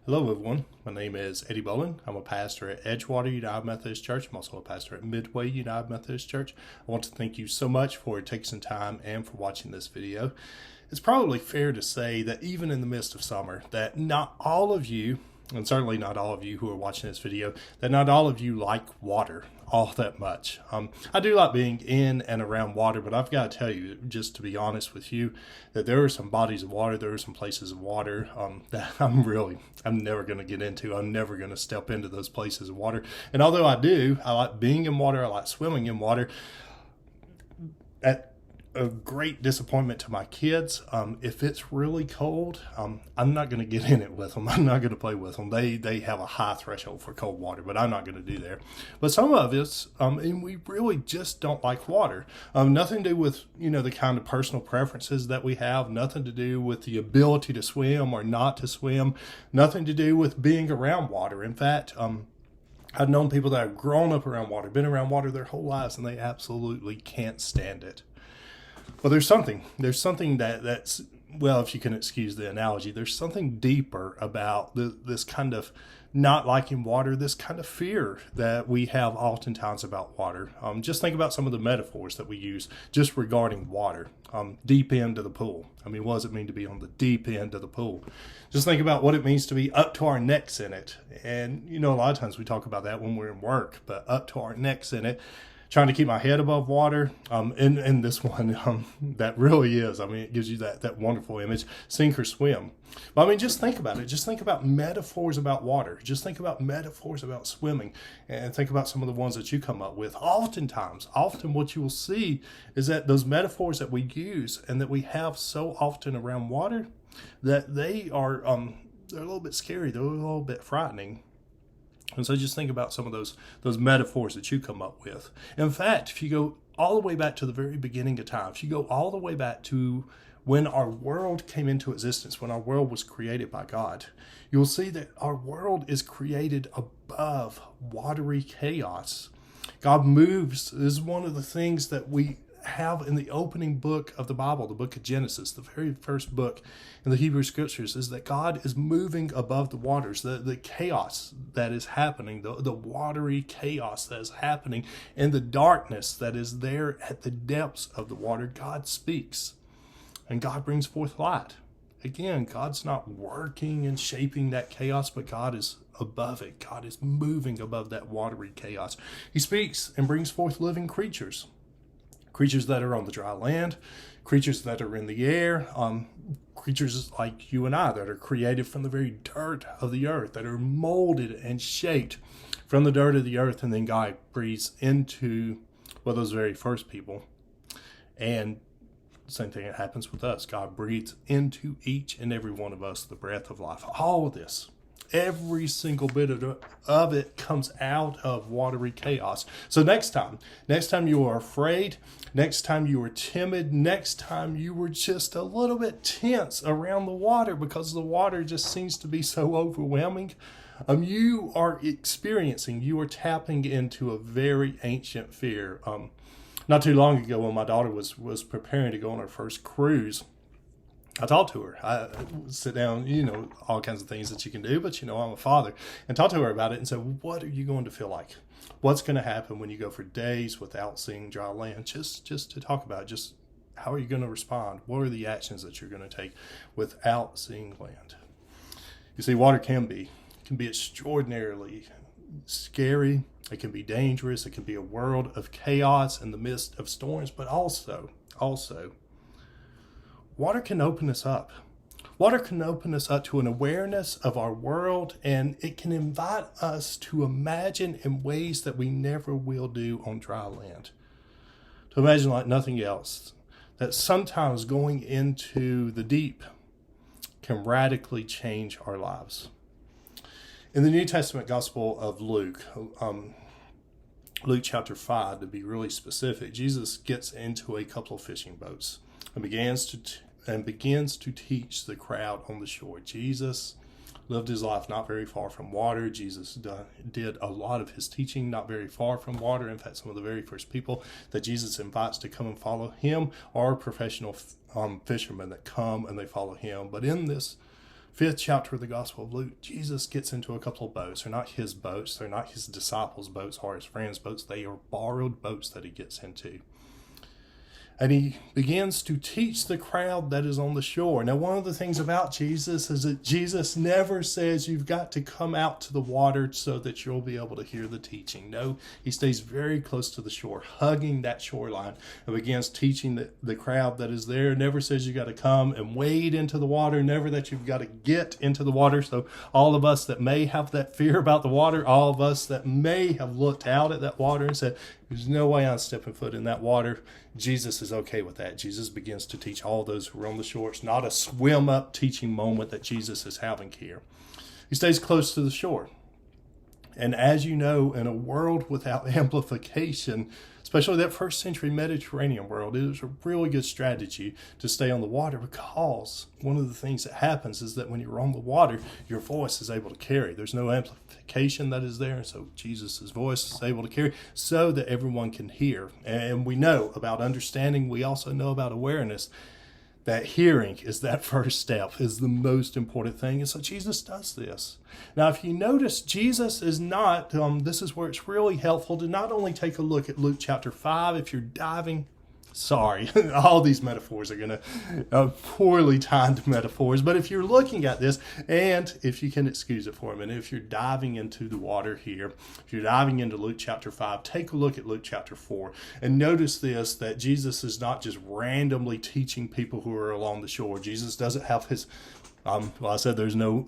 Hello everyone, my name is Eddie Bolen. I'm a pastor at Edgewater United Methodist Church. I'm also a pastor at Midway United Methodist Church. I want to thank you so much for taking some time and for watching this video. It's probably fair to say that even in the midst of summer, that not all of you, and certainly not all of you who are watching this video, that not all of you like water all that much. I do like being in and around water, but I've got to tell you, just to be honest with you, that there are some bodies of water, there are some places of water that I'm never going to get into. I'm never going to step into those places of water. And although I like being in water, I like swimming in water. At a great disappointment to my kids, if it's really cold, I'm not going to get in it with them. I'm not going to play with them. They have a high threshold for cold water, but I'm not going to do there. But some of us, and we really just don't like water. Nothing to do with the kind of personal preferences that we have. Nothing to do with the ability to swim or not to swim. Nothing to do with being around water. In fact, I've known people that have grown up around water, been around water their whole lives, and they absolutely can't stand it. Well, there's something that's, well, if you can excuse the analogy, there's something deeper about this kind of not liking water, this kind of fear that we have oftentimes about water. Just think about some of the metaphors that we use just regarding water. Deep end of the pool. I mean, what does it mean to be on the deep end of the pool? Just think about what it means to be up to our necks in it. And, a lot of times we talk about that when we're in work, but up to our necks in it. Trying to keep my head above water, in this one, that really is, it gives you that wonderful image, sink or swim. But just think about it. Just think about metaphors about water. Just think about metaphors about swimming, and think about some of the ones that you come up with. Often what you will see is that those metaphors that we use and that we have so often around water, that they are, they're a little bit scary. They're a little bit frightening. And so just think about some of those metaphors that you come up with. In fact, if you go all the way back to the very beginning of time, if you go all the way back to when our world came into existence, when our world was created by God, you'll see that our world is created above watery chaos. God moves. This is one of the things that we have in the opening book of the Bible, the book of Genesis, the very first book in the Hebrew Scriptures, is that God is moving above the waters, the chaos that is happening, the watery chaos that is happening, and the darkness that is there at the depths of the water. God speaks, and God brings forth light. Again, God's not working and shaping that chaos, but God is above it. God is moving above that watery chaos. He speaks and brings forth living creatures. Creatures that are on the dry land, creatures that are in the air, creatures like you and I that are created from the very dirt of the earth, that are molded and shaped from the dirt of the earth, and then God breathes into, those very first people. And the same thing that happens with us. God breathes into each and every one of us the breath of life. All of this, every single bit of it comes out of watery chaos. So next time you are afraid, next time you are timid, next time you were just a little bit tense around the water because the water just seems to be so overwhelming, you are tapping into a very ancient fear. Not too long ago, when my daughter was preparing to go on her first cruise, I talked to her. I sit down, all kinds of things that you can do, but I'm a father, and talked to her about it and said, what are you going to feel like? What's going to happen when you go for days without seeing dry land? Just to talk about it, just how are you going to respond? What are the actions that you're going to take without seeing land? You see, water can be extraordinarily scary. It can be dangerous. It can be a world of chaos in the midst of storms, but also, water can open us up. Water can open us up to an awareness of our world, and it can invite us to imagine in ways that we never will do on dry land. To imagine like nothing else, that sometimes going into the deep can radically change our lives. In the New Testament Gospel of Luke, Luke chapter 5 to be really specific, Jesus gets into a couple of fishing boats and begins to teach the crowd on the shore. Jesus lived his life not very far from water. Jesus did a lot of his teaching not very far from water. In fact, some of the very first people that Jesus invites to come and follow him are professional fishermen that come and they follow him. But in this 5th chapter of the Gospel of Luke, Jesus gets into a couple of boats. They're not his boats. They're not his disciples' boats or his friends' boats. They are borrowed boats that he gets into. And he begins to teach the crowd that is on the shore. Now, one of the things about Jesus is that Jesus never says you've got to come out to the water so that you'll be able to hear the teaching. No, he stays very close to the shore, hugging that shoreline, and begins teaching the crowd that is there. Never says you got to come and wade into the water. Never that you've got to get into the water. So all of us that may have that fear about the water, all of us that may have looked out at that water and said, there's no way I'm stepping foot in that water, Jesus is okay with that. Jesus begins to teach all those who are on the shore. It's not a swim up teaching moment that Jesus is having here. He stays close to the shore. And as you know, in a world without amplification, especially that first century Mediterranean world, it was a really good strategy to stay on the water, because one of the things that happens is that when you're on the water, your voice is able to carry. There's no amplification that is there, and so Jesus' voice is able to carry so that everyone can hear. And we know about understanding, we also know about awareness, that hearing is that first step, is the most important thing. And so Jesus does this. Now, if you notice, Jesus is not, this is where it's really helpful to not only take a look at Luke chapter 5, if you're diving, sorry, all these metaphors are going to, poorly timed metaphors, but if you're looking at this, and if you can excuse it for a minute, if you're diving into the water here, if you're diving into Luke chapter 5, take a look at Luke chapter 4, and notice this, that Jesus is not just randomly teaching people who are along the shore. Jesus doesn't have his, well, I said there's no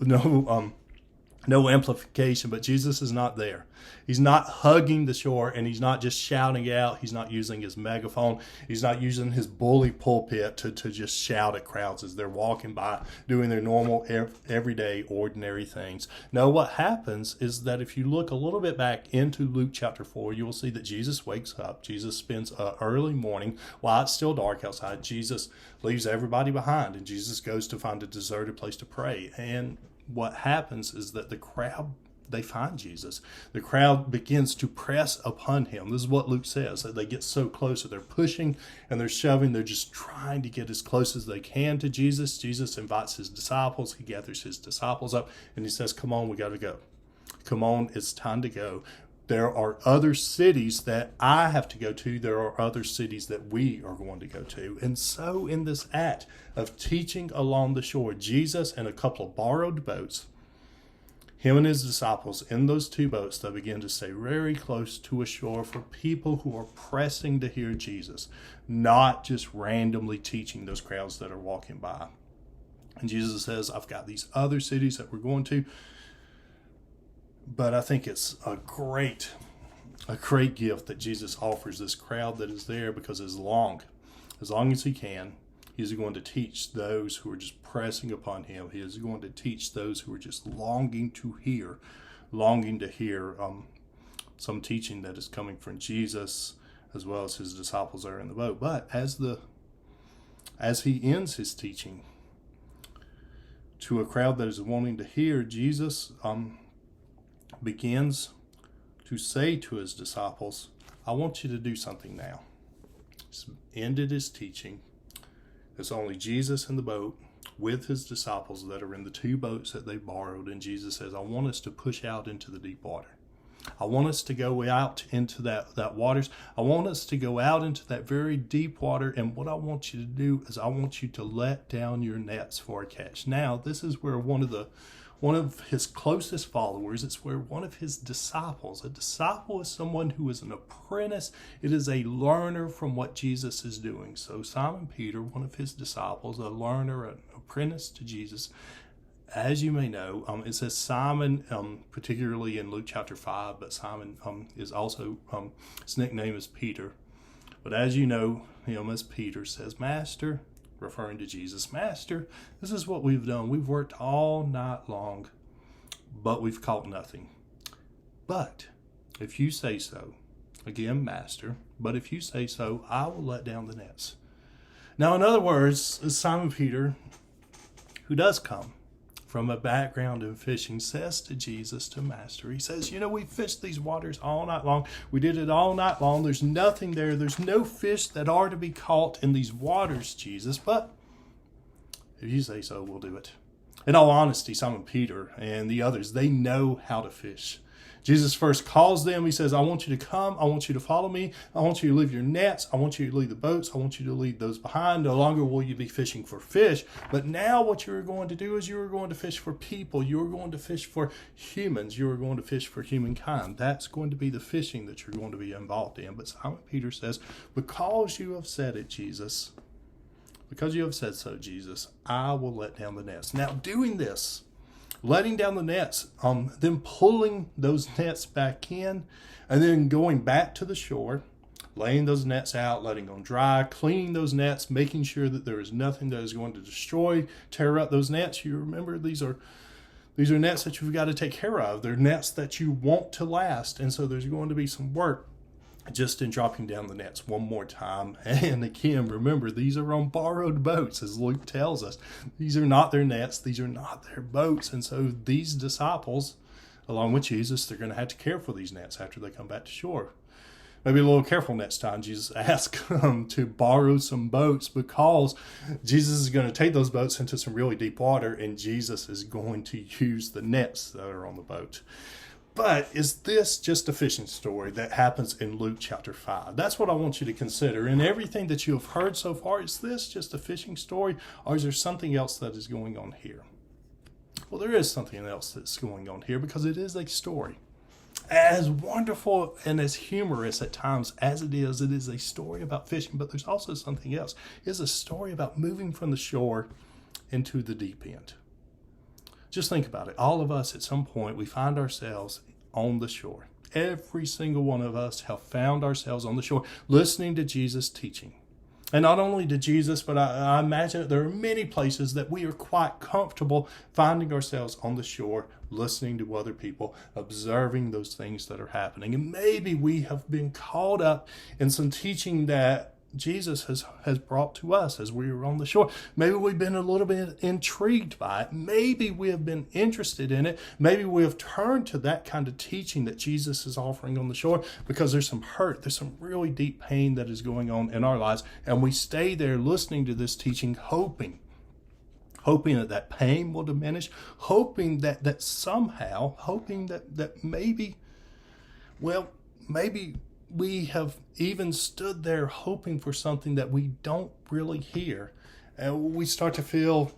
amplification, but Jesus is not there. He's not hugging the shore, and he's not just shouting out. He's not using his megaphone. He's not using his bully pulpit to just shout at crowds as they're walking by, doing their normal, everyday, ordinary things. No, what happens is that if you look a little bit back into Luke chapter 4, you will see that Jesus wakes up. Jesus spends an early morning while it's still dark outside. Jesus leaves everybody behind, and Jesus goes to find a deserted place to pray. And what happens is that the crowd, they find Jesus. The crowd begins to press upon him. This is what Luke says, that they get so close, that they're pushing and they're shoving. They're just trying to get as close as they can to Jesus. Jesus invites his disciples. He gathers his disciples up and he says, come on, we got to go. Come on, it's time to go. There are other cities that I have to go to. There are other cities that we are going to go to. And so in this act of teaching along the shore, Jesus and a couple of borrowed boats, him and his disciples in those two boats, they begin to stay very close to a shore for people who are pressing to hear Jesus, not just randomly teaching those crowds that are walking by. And Jesus says, I've got these other cities that we're going to, but I think it's a great gift that Jesus offers this crowd that is there, because as long as he can, he's going to teach those who are just pressing upon him. He is going to teach those who are just longing to hear some teaching that is coming from Jesus, as well as his disciples are in the boat. But as he ends his teaching to a crowd that is wanting to hear, Jesus begins to say to his disciples, I want you to do something now. He's ended his teaching. It's only Jesus in the boat with his disciples that are in the two boats that they borrowed. And Jesus says, I want us to push out into the deep water. I want us to go out into that waters. I want us to go out into that very deep water. And what I want you to do is I want you to let down your nets for a catch. Now, this is where one of his closest followers, it's where one of his disciples, a disciple is someone who is an apprentice. It is a learner from what Jesus is doing. So Simon Peter, one of his disciples, a learner, an apprentice to Jesus, as you may know, it says Simon, particularly in Luke chapter 5, but Simon is also, his nickname is Peter. But as you know him as Peter, says, Master, referring to Jesus, Master, this is what we've done. We've worked all night long, but we've caught nothing. But if you say so, again, Master, but if you say so, I will let down the nets. Now, in other words, Simon Peter, who does come from a background in fishing, says to Jesus, to Master, he says, we fished these waters all night long. We did it all night long. There's nothing there. There's no fish that are to be caught in these waters, Jesus. But if you say so, we'll do it. In all honesty, Simon Peter and the others, they know how to fish. Jesus first calls them. He says, I want you to come. I want you to follow me. I want you to leave your nets. I want you to leave the boats. I want you to leave those behind. No longer will you be fishing for fish. But now what you are going to do is you are going to fish for people. You are going to fish for humans. You are going to fish for humankind. That's going to be the fishing that you're going to be involved in. But Simon Peter says, because you have said it, Jesus, because you have said so, Jesus, I will let down the nets. Now, doing this, letting down the nets, then pulling those nets back in, and then going back to the shore, laying those nets out, letting them dry, cleaning those nets, making sure that there is nothing that is going to destroy, tear up those nets. You remember these are nets that you've got to take care of. They're nets that you want to last, and so there's going to be some work just in dropping down the nets one more time. And again, remember, these are on borrowed boats, as Luke tells us. These are not their nets. These are not their boats. And so these disciples, along with Jesus, they're going to have to care for these nets after they come back to shore. Maybe a little careful next time Jesus asks them to borrow some boats, because Jesus is going to take those boats into some really deep water, and Jesus is going to use the nets that are on the boat. But is this just a fishing story that happens in Luke chapter 5? That's what I want you to consider. In everything that you have heard so far, is this just a fishing story, or is there something else that is going on here? Well, there is something else that's going on here, because it is a story. As wonderful and as humorous at times as it is a story about fishing, but there's also something else. It's a story about moving from the shore into the deep end. Just think about it. All of us, at some point, we find ourselves on the shore. Every single one of us have found ourselves on the shore, listening to Jesus teaching. And not only to Jesus, but I imagine there are many places that we are quite comfortable finding ourselves on the shore, listening to other people, observing those things that are happening. And maybe we have been caught up in some teaching that Jesus has brought to us as we were on the shore. Maybe we've been a little bit intrigued by it. Maybe we have been interested in it. Maybe we have turned to that kind of teaching that Jesus is offering on the shore because there's some hurt, there's some really deep pain that is going on in our lives. And we stay there listening to this teaching, hoping that pain will diminish, hoping that maybe we have even stood there hoping for something that we don't really hear. And we start to feel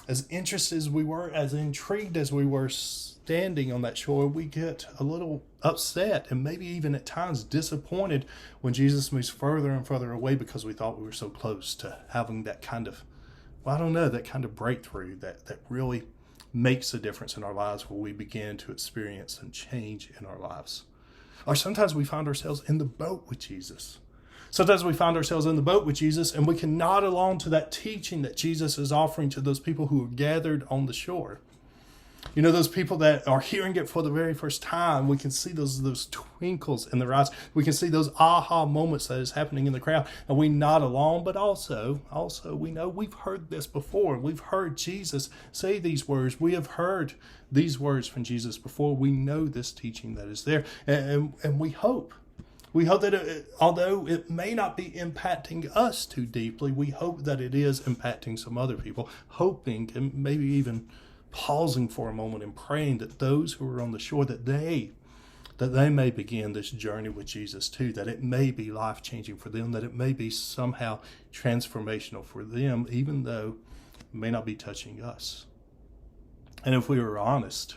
as interested as we were, as intrigued as we were standing on that shore. We get a little upset and maybe even at times disappointed when Jesus moves further and further away, because we thought we were so close to having that kind of, that kind of breakthrough that really makes a difference in our lives, where we begin to experience some change in our lives. Or sometimes we find ourselves in the boat with Jesus. Sometimes we find ourselves in the boat with Jesus, and we can nod along to that teaching that Jesus is offering to those people who are gathered on the shore. You know, those people that are hearing it for the very first time, we can see those twinkles in their eyes. We can see those aha moments that is happening in the crowd, and we nod along. But also we know we've heard this before. We've heard Jesus say these words. We have heard these words from Jesus before. We know this teaching that is there, and we hope. We hope that although it may not be impacting us too deeply, we hope that it is impacting some other people, hoping and maybe even pausing for a moment and praying that those who are on the shore, that they may begin this journey with Jesus too, that it may be life-changing for them, that it may be somehow transformational for them, even though it may not be touching us. And if we are honest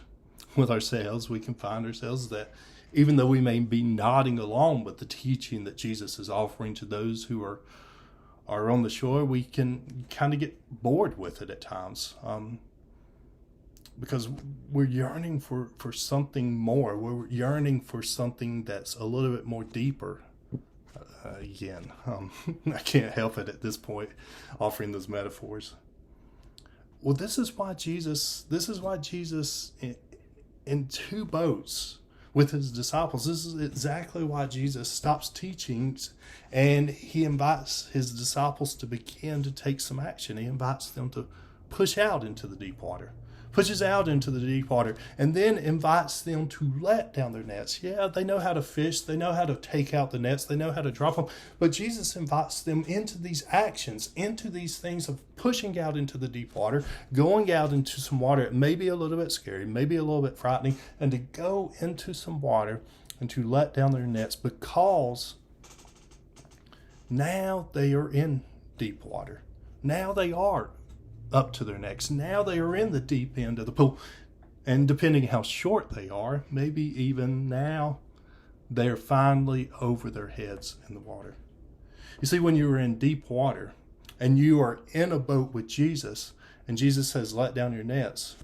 with ourselves, we can find ourselves that even though we may be nodding along with the teaching that Jesus is offering to those who are on the shore, we can kind of get bored with it at times. Because we're yearning for something more. We're yearning for something that's a little bit more deeper. I can't help it at this point, offering those metaphors. Well, this is why Jesus in two boats with his disciples, this is exactly why Jesus stops teaching and he invites his disciples to begin to take some action. He invites them to push out into the deep water. pushes out into the deep water, and then invites them to let down their nets. Yeah, they know how to fish. They know how to take out the nets. They know how to drop them. But Jesus invites them into these actions, into these things of pushing out into the deep water, going out into some water. It may be a little bit scary, maybe a little bit frightening, and to go into some water and to let down their nets, because now they are in deep water. Now they are up to their necks. Now they are in the deep end of the pool. And depending how short they are, maybe even now they're finally over their heads in the water. You see, when you are in deep water and you are in a boat with Jesus, and Jesus says, let down your nets,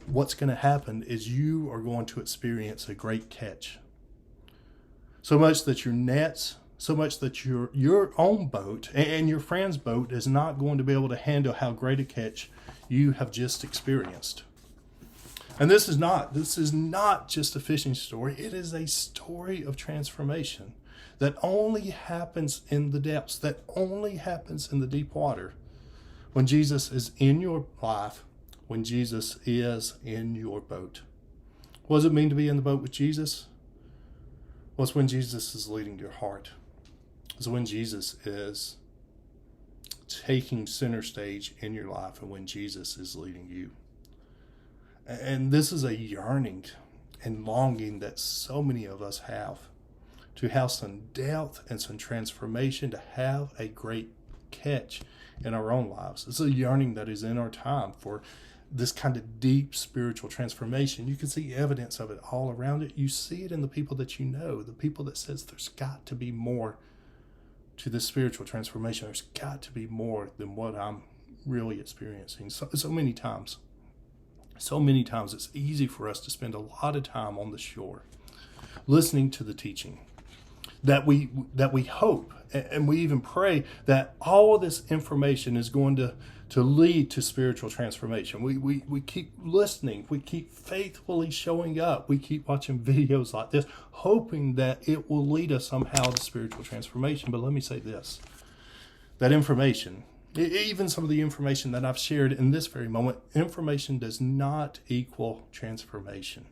what's going to happen is you are going to experience a great catch. So much that your nets, so much that your own boat and your friend's boat is not going to be able to handle how great a catch you have just experienced. And this is not just a fishing story. It is a story of transformation that only happens in the depths, that only happens in the deep water. When Jesus is in your life, when Jesus is in your boat. What does it mean to be in the boat with Jesus? Well, it's when Jesus is leading your heart. It's when Jesus is taking center stage in your life, and when Jesus is leading you. And this is a yearning and longing that so many of us have, to have some depth and some transformation, to have a great catch in our own lives. It's a yearning that is in our time for this kind of deep spiritual transformation. You can see evidence of it all around it. You see it in the people that you know, the people that says there's got to be more to this spiritual transformation. There's got to be more than what I'm really experiencing. So many times it's easy for us to spend a lot of time on the shore listening to the teaching that we hope and we even pray that all of this information is going to lead to spiritual transformation. We keep listening, we keep faithfully showing up, we keep watching videos like this, hoping that it will lead us somehow to spiritual transformation. But let me say this, that information, even some of the information that I've shared in this very moment, information does not equal transformation.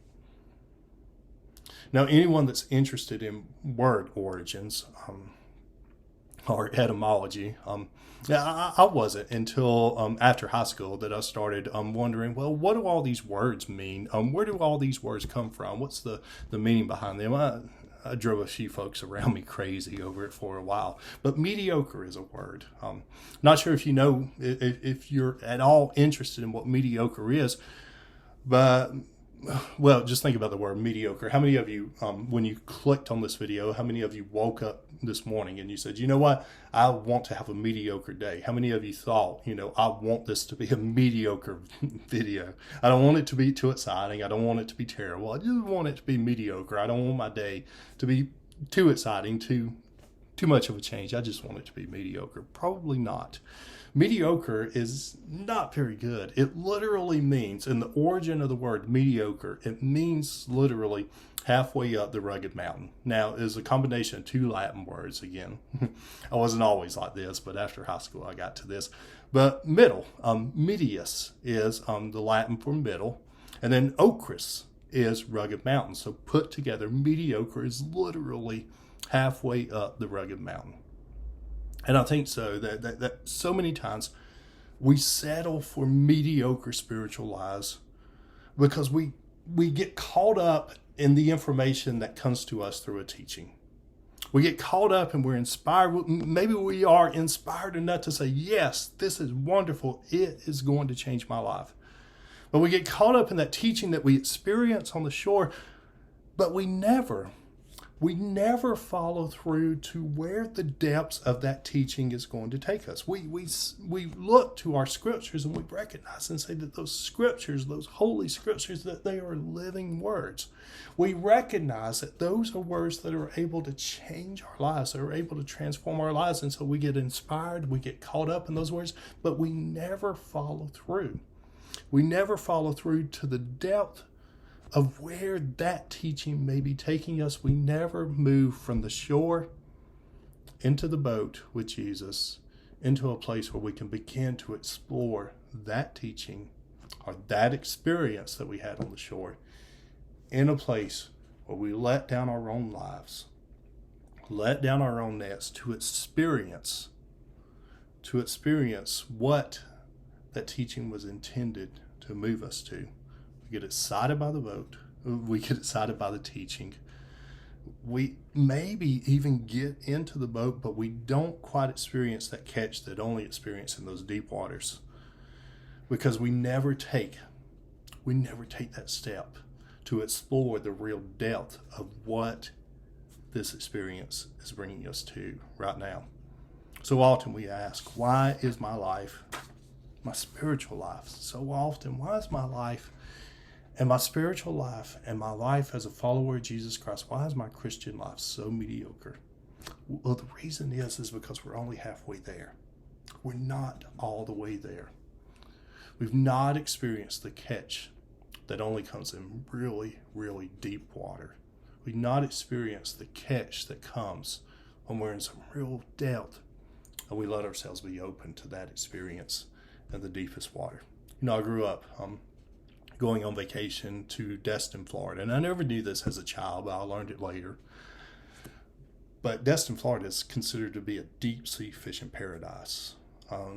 Now, anyone that's interested in word origins or etymology, I wasn't until after high school that I started wondering, well, what do all these words mean? Where do all these words come from? What's the meaning behind them? I drove a few folks around me crazy over it for a while. But mediocre is a word. Not sure if you know, if you're at all interested in what mediocre is, but well, just think about the word mediocre. How many of you, when you clicked on this video, how many of you woke up this morning and you said, you know what, I want to have a mediocre day? How many of you thought, I want this to be a mediocre video? I don't want it to be too exciting. I don't want it to be terrible. I just want it to be mediocre. I don't want my day to be too exciting, too much of a change. I just want it to be mediocre. Probably not. Mediocre is not very good. It literally means, in the origin of the word mediocre, it means literally halfway up the rugged mountain. Now, it's a combination of two Latin words again. I wasn't always like this, but after high school I got to this. But middle, medius is the Latin for middle, and then ocris is rugged mountain. So put together, mediocre is literally halfway up the rugged mountain. And I think so that so many times we settle for mediocre spiritual lives because we get caught up in the information that comes to us through a teaching. We get caught up and we're inspired. Maybe we are inspired enough to say, yes, this is wonderful. It is going to change my life. But we get caught up in that teaching that we experience on the shore, but we never follow through to where the depths of that teaching is going to take us. We look to our scriptures and we recognize and say that those scriptures, those holy scriptures, that they are living words. We recognize that those are words that are able to change our lives, that are able to transform our lives. And so we get inspired, we get caught up in those words, but we never follow through. We never follow through to the depth of where that teaching may be taking us. We never move from the shore into the boat with Jesus into a place where we can begin to explore that teaching or that experience that we had on the shore in a place where we let down our own lives, let down our own nets to experience what that teaching was intended to move us to. We get excited by the boat. We get excited by the teaching. We maybe even get into the boat, but we don't quite experience that catch that only experience in those deep waters, because we never take that step to explore the real depth of what this experience is bringing us to right now. So often we ask, why is my life, my spiritual life, so often, why is my life and my spiritual life and my life as a follower of Jesus Christ, why is my Christian life so mediocre? Well, the reason is because we're only halfway there. We're not all the way there. We've not experienced the catch that only comes in really, really deep water. We've not experienced the catch that comes when we're in some real depth and we let ourselves be open to that experience in the deepest water. I grew up going on vacation to Destin, Florida, and I never knew this as a child, but I learned it later. But Destin, Florida is considered to be a deep sea fishing paradise.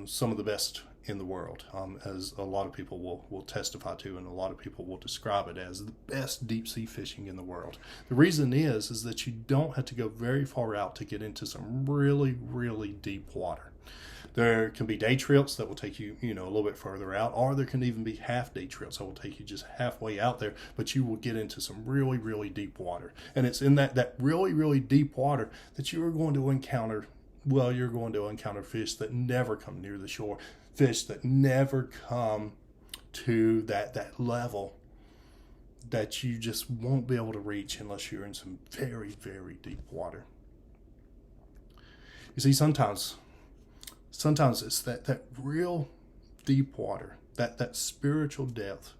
Some of the best in the world, as a lot of people will testify to, and a lot of people will describe it as the best deep sea fishing in the world. The reason is that you don't have to go very far out to get into some really, really deep water. There can be day trips that will take you, a little bit further out, or there can even be half-day trips that will take you just halfway out there, but you will get into some really, really deep water. And it's in that really, really deep water that you are going to encounter, you're going to encounter fish that never come near the shore, fish that never come to that level that you just won't be able to reach unless you're in some very, very deep water. You see, sometimes it's that real deep water, that spiritual depth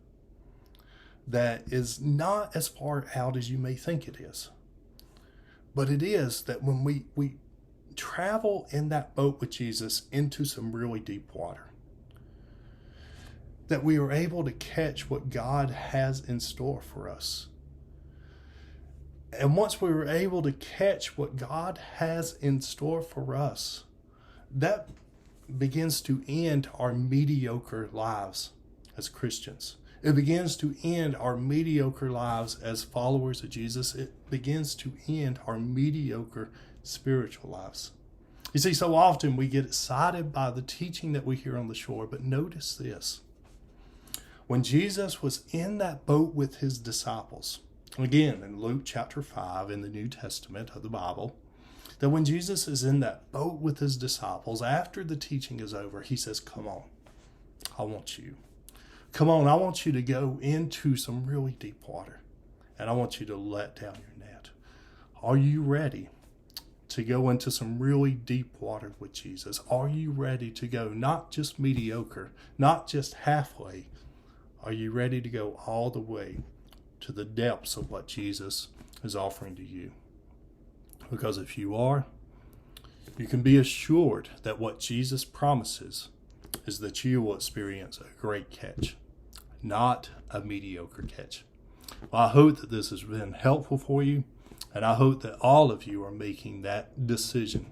that is not as far out as you may think it is. But it is that when we travel in that boat with Jesus into some really deep water, that we are able to catch what God has in store for us. And once we were able to catch what God has in store for us, that begins to end our mediocre lives as Christians. It begins to end our mediocre lives as followers of Jesus. It begins to end our mediocre spiritual lives. You see, so often we get excited by the teaching that we hear on the shore, but notice this. When Jesus was in that boat with his disciples, again in Luke chapter 5 in the New Testament of the Bible, that when Jesus is in that boat with his disciples, after the teaching is over, he says, come on, I want you. Come on, I want you to go into some really deep water, and I want you to let down your net. Are you ready to go into some really deep water with Jesus? Are you ready to go not just mediocre, not just halfway? Are you ready to go all the way to the depths of what Jesus is offering to you? Because if you are, you can be assured that what Jesus promises is that you will experience a great catch, not a mediocre catch. Well, I hope that this has been helpful for you, and I hope that all of you are making that decision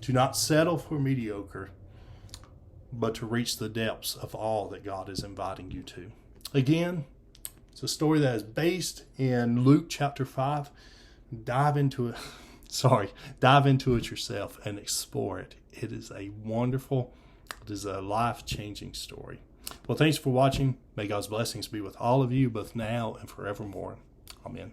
to not settle for mediocre, but to reach the depths of all that God is inviting you to. Again, it's a story that is based in Luke chapter 5. Dive into it yourself and explore it. It is a life-changing story. Well, thanks for watching. May God's blessings be with all of you, both now and forevermore. Amen.